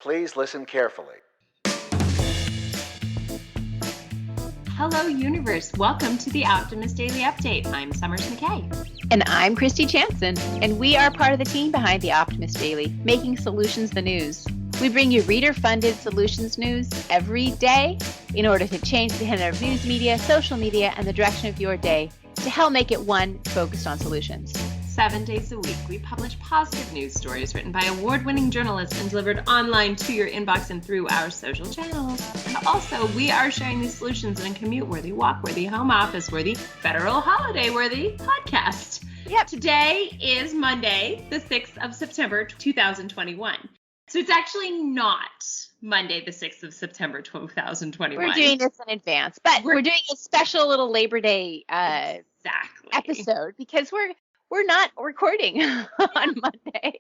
Please listen carefully. Hello, universe. Welcome to the Optimist Daily Update. I'm Summers McKay. And I'm Kristy Chanson, and we are part of the team behind the Optimist Daily, making solutions the news. We bring you reader-funded solutions news every day in order to change the tenor of news media, social media, and the direction of your day to help make it one focused on solutions. 7 days a week, we publish positive news stories written by award-winning journalists and delivered online to your inbox and through our social channels. And also, we are sharing these solutions in a commute-worthy, walk-worthy, home office-worthy, federal holiday-worthy podcast. Yep. Today is Monday, the 6th of September, 2021. So it's actually not Monday, the 6th of September, 2021. We're doing this in advance, but we're doing a special little Labor Day episode because we're not recording on Monday.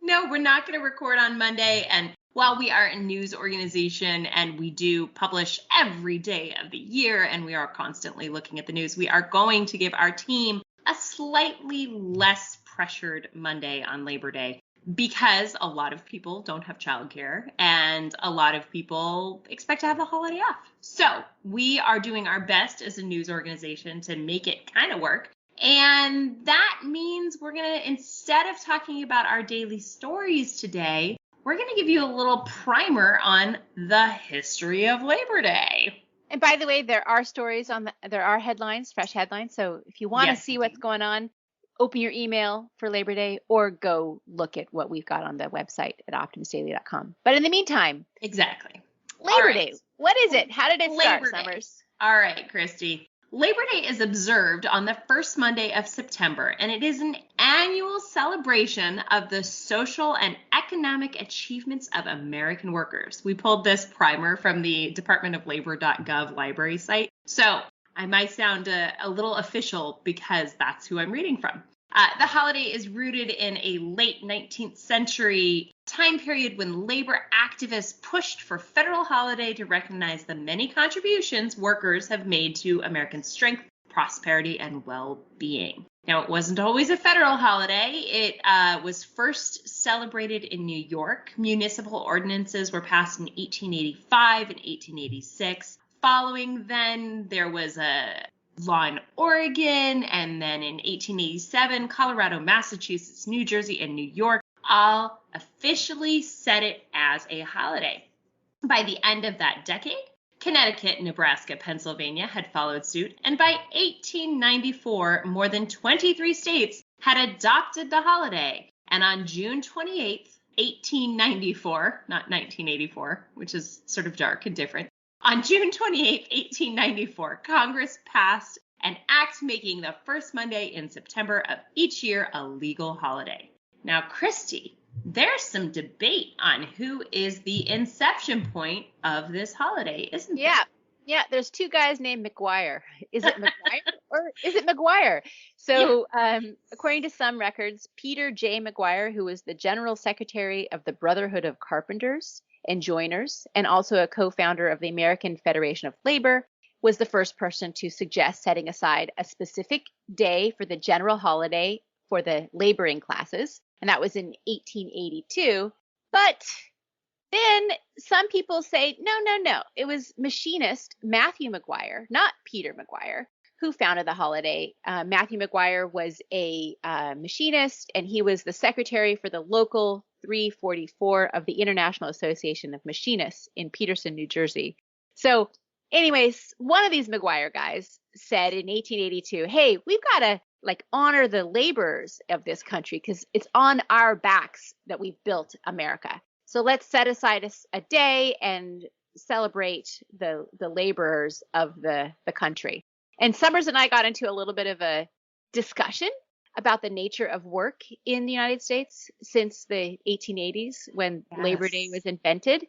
No, we're not going to record on Monday. And while we are a news organization and we do publish every day of the year and we are constantly looking at the news, we are going to give our team a slightly less pressured Monday on Labor Day because a lot of people don't have childcare and a lot of people expect to have the holiday off. So we are doing our best as a news organization to make it kind of work. And that means we're going to, instead of talking about our daily stories today, we're going to give you a little primer on the history of Labor Day. And by the way, there are stories there are headlines, fresh headlines. So if you want to see what's going on, open your email for Labor Day or go look at what we've got on the website at optimistdaily.com. But in the meantime, exactly. Labor Day. What is it? How did it start, Summers? All right, Kristy. Labor Day is observed on the first Monday of September, and it is an annual celebration of the social and economic achievements of American workers. We pulled this primer from the departmentoflabor.gov library site, so I might sound a little official because that's who I'm reading from. The holiday is rooted in a late 19th century time period when labor activists pushed for federal holiday to recognize the many contributions workers have made to American strength, prosperity, and well-being. Now, it wasn't always a federal holiday. It was first celebrated in New York. Municipal ordinances were passed in 1885 and 1886. Following then, there was a law in Oregon, and then in 1887, Colorado, Massachusetts, New Jersey, and New York all officially set it as a holiday. By the end of that decade, Connecticut, Nebraska, Pennsylvania had followed suit, and by 1894, more than 23 states had adopted the holiday. And on June 28th, 1894, not 1984, which is sort of dark and different, on June 28, 1894, Congress passed an act making the first Monday in September of each year a legal holiday. Now, Kristy, there's some debate on who is the inception point of this holiday, isn't there? Yeah, there's two guys named McGuire. Is it McGuire or is it McGuire? So according to some records, Peter J. McGuire, who was the General Secretary of the Brotherhood of Carpenters and Joiners, and also a co-founder of the American Federation of Labor, was the first person to suggest setting aside a specific day for the general holiday for the laboring classes, and that was in 1882. But then some people say, no, it was machinist Matthew McGuire, not Peter McGuire, who founded the holiday. Matthew McGuire was a machinist, and he was the secretary for the local 344 of the International Association of Machinists in Peterson, New Jersey. So anyways, one of these McGuire guys said in 1882, hey, we've got to honor the laborers of this country because it's on our backs that we've built America. So let's set aside a day and celebrate the laborers of the country. And Summers and I got into a little bit of a discussion about the nature of work in the United States since the 1880s when Labor Day was invented.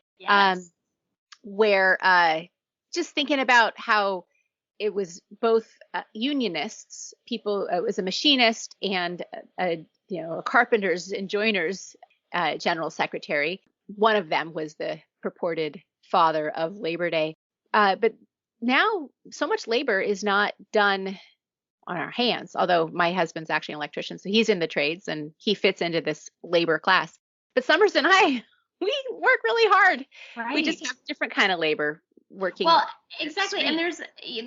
Where just thinking about how it was both unionists, people, it was a machinist and a carpenters and joiners general secretary. One of them was the purported father of Labor Day. But now so much labor is not done on our hands, although my husband's actually an electrician, so he's in the trades and he fits into this labor class. But Summers and I we work really hard. Right. We just have different kind of labor working. Well, exactly. And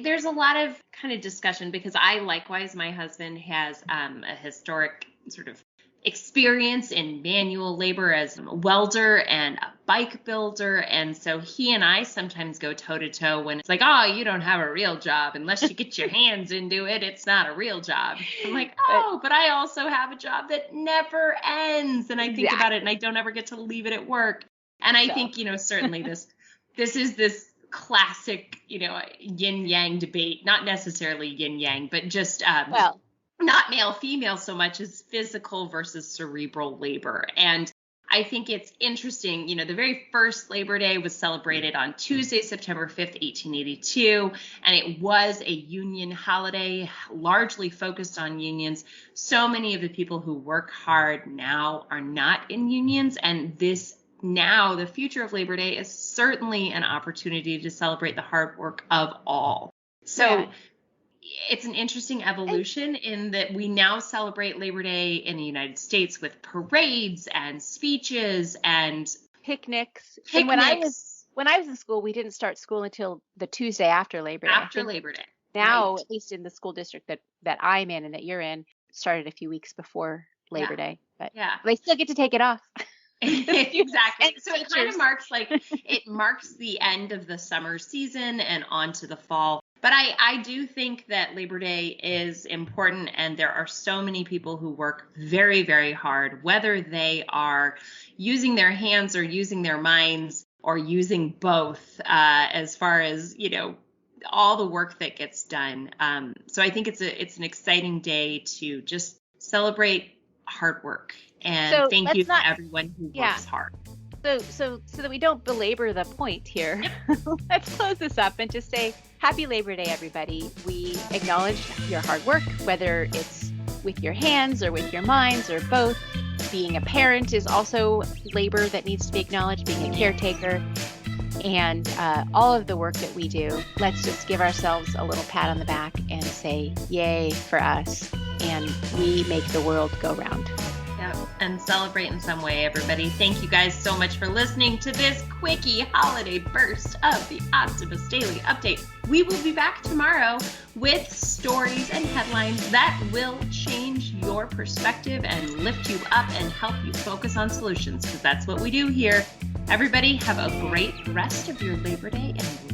there's a lot of kind of discussion because my husband has a historic sort of experience in manual labor as a welder and a bike builder. And so he and I sometimes go toe to toe when it's like, oh, you don't have a real job. Unless you get your hands into it, it's not a real job. I'm like, oh, but I also have a job that never ends. And I think about it and I don't ever get to leave it at work. And I think, certainly this is this classic, yin yang debate, not necessarily yin yang, but just, not male female so much as physical versus cerebral labor. And I think it's interesting, the very first Labor Day was celebrated on Tuesday, September 5th, 1882, and it was a union holiday, largely focused on unions. So many of the people who work hard now are not in unions, and the future of Labor Day is certainly an opportunity to celebrate the hard work of all. So it's an interesting evolution in that we now celebrate Labor Day in the United States with parades and speeches and picnics. And when I was in school, we didn't start school until the Tuesday after Labor Day. After Labor Day. Now, at least in the school district that I'm in and that you're in, started a few weeks before Labor Day. But they still get to take it off. Exactly. So it kind of marks the end of the summer season and on to the fall. But I do think that Labor Day is important, and there are so many people who work very, very hard, whether they are using their hands or using their minds or using both, as far as, all the work that gets done. So I think it's an exciting day to just celebrate hard work. And thank you to everyone who works hard. So that we don't belabor the point here, let's close this up and just say happy Labor Day, everybody. We acknowledge your hard work, whether it's with your hands or with your minds or both. Being a parent is also labor that needs to be acknowledged, being a caretaker, and all of the work that we do. Let's just give ourselves a little pat on the back and say, yay for us, and we make the world go round. And celebrate in some way, everybody. Thank you guys so much for listening to this quickie holiday burst of the Optimist Daily Update. We will be back tomorrow with stories and headlines that will change your perspective and lift you up and help you focus on solutions, because that's what we do here. Everybody have a great rest of your Labor Day, and